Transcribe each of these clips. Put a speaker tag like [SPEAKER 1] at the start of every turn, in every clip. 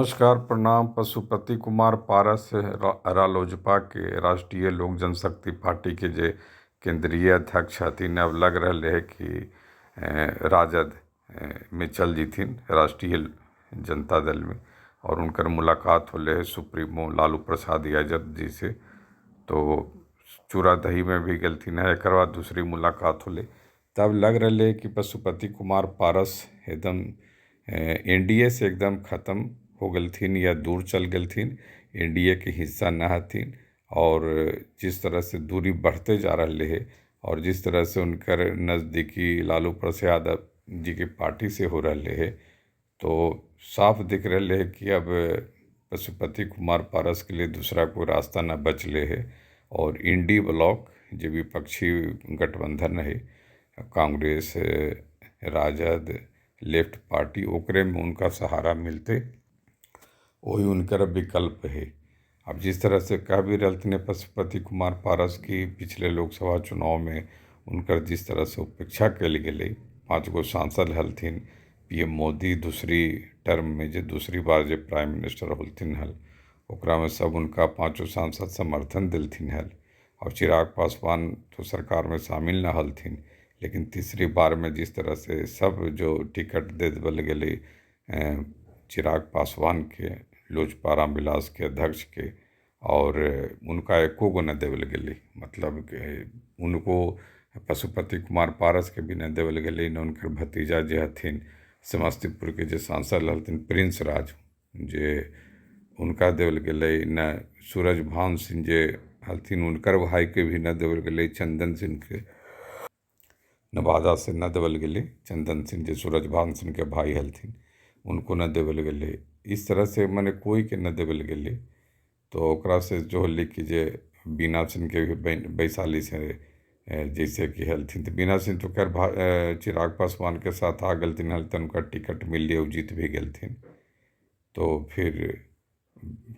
[SPEAKER 1] नमस्कार, प्रणाम। पशुपति कुमार पारस रालोजपा के राष्ट्रीय लोक जनशक्ति पार्टी के जे केंद्रीय अध्यक्ष हथिन। अब लग रहा है कि राजद में चल जीथिन, राष्ट्रीय जनता दल में, और उनकर मुलाकात होले है सुप्रीमो लालू प्रसाद यादव जी से। तो चूड़ा दही में भी गलथिन है। एक बाद दूसरी मुलाकात होले, तब लग रहा है कि पशुपति कुमार पारस एकदम एनडीए से एकदम ख़त्म हो गलथिन या दूर चल गलथिन, एनडीए के हिस्सा न हथिन। और जिस तरह से दूरी बढ़ते जा रही है और जिस तरह से उनकर नज़दीकी लालू प्रसाद यादव जी की पार्टी से हो रहे है, तो साफ दिख रहे है कि अब पशुपति कुमार पारस के लिए दूसरा कोई रास्ता न बचले है। और इंडी ब्लॉक जो विपक्षी गठबंधन है, कांग्रेस, राजद, लेफ्ट पार्टी, ओकरे में उनका सहारा मिलते वही उनकर विकल्प है। अब जिस तरह से कह भी रहते हैं पशुपति कुमार पारस की पिछले लोकसभा चुनाव में उनकर जिस तरह से उपेक्षा कल गई, 5 गो सांसद हलथिन, पीएम मोदी दूसरी टर्म में जो दूसरी बार जो प्राइम मिनिस्टर होलथिन हल, ओकरा में सब उनका 5 सांसद समर्थन दिलथिन हल। और चिराग पासवान तो सरकार में शामिल न हलथिन, लेकिन तीसरी बार में जिस तरह से सब जो टिकट दे देवल गए चिराग पासवान के, लोजपा रामविलास के अध्यक्ष के, और उनका एको गो न देवल गई, मतलब कि उनको पशुपति कुमार पारस के भी न देवल गई, न उनकर भतीजा जो हथिन समस्तीपुर के जो सांसद हथिन प्रिंस राज जे उनका देवल गई, न सूरज भान सिंह जे हथिन उनकर भाई के भी न देवल गई, चंदन सिंह के नवादा से न देवल गई, चंदन सिंह जो सूरज भान सिंह के भाई हलथिन उनको न देवल गई। इस तरह से मैंने कोई के न देवल गई। तो ओकरा से जो होली कि जे बीना सिंह के भी वैशाली से जैसे कि हलथिन, तो बीना सिंह तो खैर चिराग पासवान के साथ आ गलथिन हल, तो उनका टिकट मिल गया, जीत भी गलथिन। तो फिर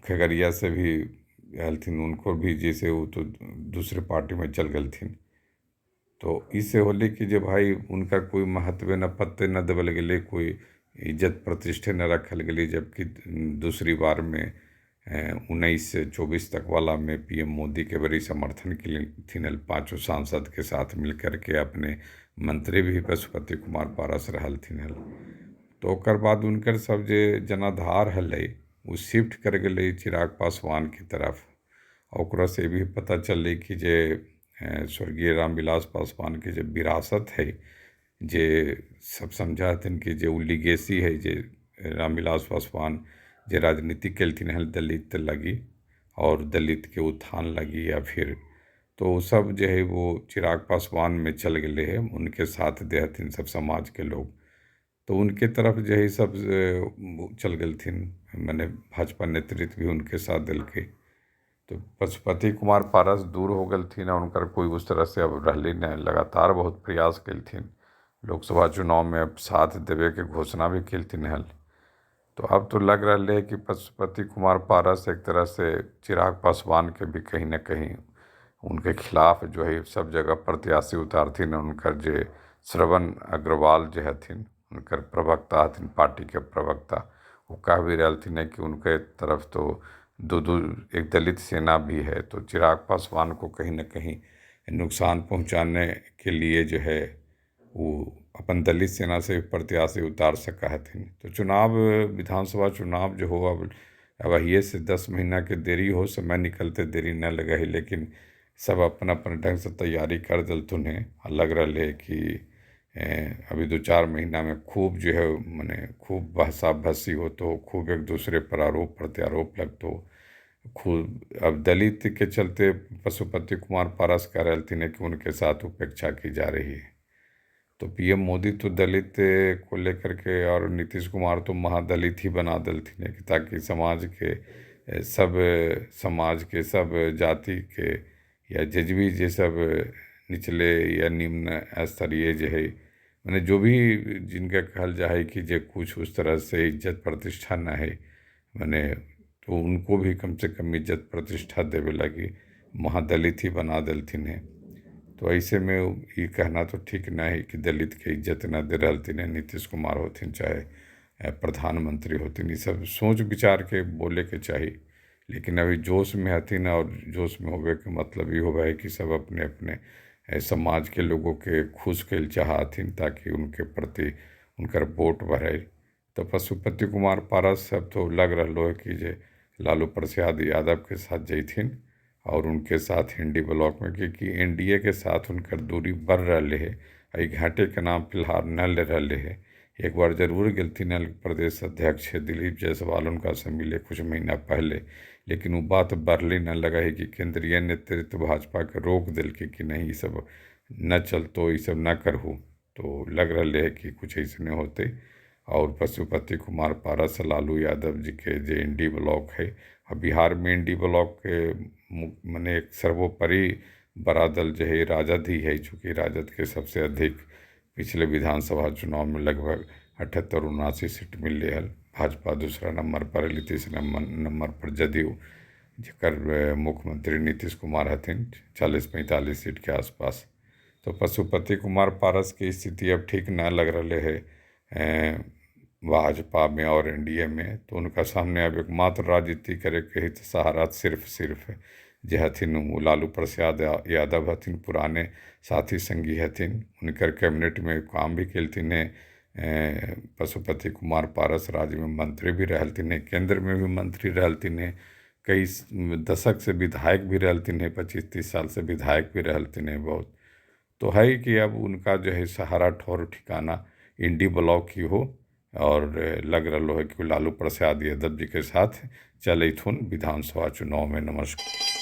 [SPEAKER 1] खगड़िया से भी हलथिन, उनको भी जैसे वो तो दूसरे पार्टी में चल गलथिन। तो इससे होली कि जे भाई उनका कोई महत्व न पत्ते न देवल गए, कोई इज्जत प्रतिष्ठे न रखल गई। जबकि दूसरी बार में 19 से 24 तक वाला में पीएम मोदी के बड़ी समर्थन के लिए थिनल 5 सांसद के साथ मिलकर के अपने मंत्री भी पशुपति कुमार पारस रहल थिनल। तो ओकर बाद उनकर सब जे जनाधार हलै वो शिफ्ट कर गए चिराग पासवान की तरफ। ओकरा से भी पता चले कि जे स्वर्गीय रामविलास पासवान के जो विरासत है, जे सब समझाथिन कि जो लिगेसी है, जे रामविलास पासवान जे राजनीति कलथिन हल दलित लगी और दलित के उत्थान लगी, या फिर तो सब जो है वो चिराग पासवान में चल गए है, उनके साथ देहथिन सब समाज के लोग। तो उनके तरफ जो है सब चल गलथिन, मैंने भाजपा नेतृत्व भी उनके साथ दिल के। तो पशुपति कुमार पारस दूर हो गलथिन और उनकर कोई उस तरह से अब रहली न। लगातार बहुत प्रयास कलथिन, लोकसभा चुनाव में अब साथ देवे के घोषणा भी कलथिन हल। तो अब तो लग रहा है कि पशुपति कुमार पारस एक तरह से चिराग पासवान के भी कहीं न कहीं उनके खिलाफ जो है सब जगह प्रत्याशी उतारथिन। उनकर जे श्रवण अग्रवाल जो हथिन उनकर प्रवक्ता हथिन, पार्टी के प्रवक्ता, वो कह भी रहलथिन कि उनके तरफ तो दो एक दलित सेना भी है। तो चिराग पासवान को कहीं न कहीं नुकसान पहुंचाने के लिए जो है वो अपन दलित सेना से प्रत्याशी उतार सका हथिन। तो चुनाव, विधानसभा चुनाव जो हो अब ये से 10 महीना के देरी हो, समय निकलते देरी न लगा है, लेकिन सब अपन अपन ढंग से तैयारी कर दलतुन है। लग रहा है कि अभी 2-4 महीना में खूब जो है मैंने खूब बहसा बहसी हो, तो खूब एक दूसरे पर आरोप प्रत्यारोप लगतो खूब। अब दलित के चलते पशुपति कुमार पारस कह रहे थे कि उनके साथ उपेक्षा की जा रही है। तो पीएम मोदी तो दलित को लेकर के और नीतीश कुमार तो महादलित ही बना दलथिन कि ताकि समाज के सब जाति के या जजवी जे सब निचले या निम्न स्तरीय जो है, मैंने जो भी जिनका कहल जाए कि जे कुछ उस तरह से इज्जत प्रतिष्ठा न है, मैंने तो उनको भी कम से कम इज्जत प्रतिष्ठा देवे लगी महादलित ही बना दलथिन है। तो ऐसे में ये कहना तो ठीक ना है कि दलित के इज्जत न दे रहलथिन है, नीतीश कुमार होथिन चाहे प्रधानमंत्री होती। ये सब सोच विचार के बोले के चाहिए, लेकिन अभी जोश में हथिन, और जोश में होवे के मतलब ये होगा है कि सब अपने अपने समाज के लोगों के खुश के चाहथिन, ताकि उनके प्रति उनकर वोट बढ़े। तो पशुपति कुमार पारस अब तो लग रहा है कि जे लालू प्रसाद यादव के साथ जैथिन, और उनके साथ इंडी ब्लॉक में, क्योंकि एनडीए के साथ उनकर दूरी बढ़ रही है। एहि घाटे के नाम फिलहाल न ले रहे है। एक बार जरूर गलथिन प्रदेश अध्यक्ष दिलीप जायसवाल उनका से मिले कुछ महीना पहले, लेकिन वो बात बढ़ले न लगा है कि केंद्रीय नेतृत्व भाजपा के रोक दिल के कि नहीं, ये सब न चलतो, ये सब न करहु। तो लग रहा है कि कुछ ऐसे होते। और पशुपति कुमार पारस लालू यादव जी के जे इंडी ब्लॉक है, और बिहार में इंडी ब्लॉक के मने एक सर्वोपरि बड़ा दल जो है राजद ही है, चूँकि राजद के सबसे अधिक पिछले विधानसभा चुनाव में लगभग 78-79 सीट मिल है। भाजपा दूसरा नंबर पर, तीसरा नंबर पर जदयू, जकर मुख्यमंत्री नीतीश कुमार हथिन 40-45 सीट के आसपास। तो पशुपति कुमार पारस की स्थिति अब ठीक न लग रही है भाजपा में और एनडीए में। तो उनका सामने अब एकमात्र राजनीति करे के हित सहारा सिर्फ जे हथिन वो लालू प्रसाद यादव हथिन, पुराने साथी संगी हथिन। उनकर कैबिनेट में काम भी कैलथिन है। पशुपति कुमार पारस राज्य में मंत्री भी रहलथिन है, केंद्र में भी मंत्री रहलथिन है, कई दशक से विधायक भी रहलथिन है, 25-30 साल से विधायक भी रहलथिन है बहुत। तो है कि अब उनका जो है सहारा ठौर ठिकाना इंडी ब्लॉक ही हो, और लग रहा है कि लालू प्रसाद यादव जी के साथ चले थुन विधानसभा चुनाव में। नमस्कार।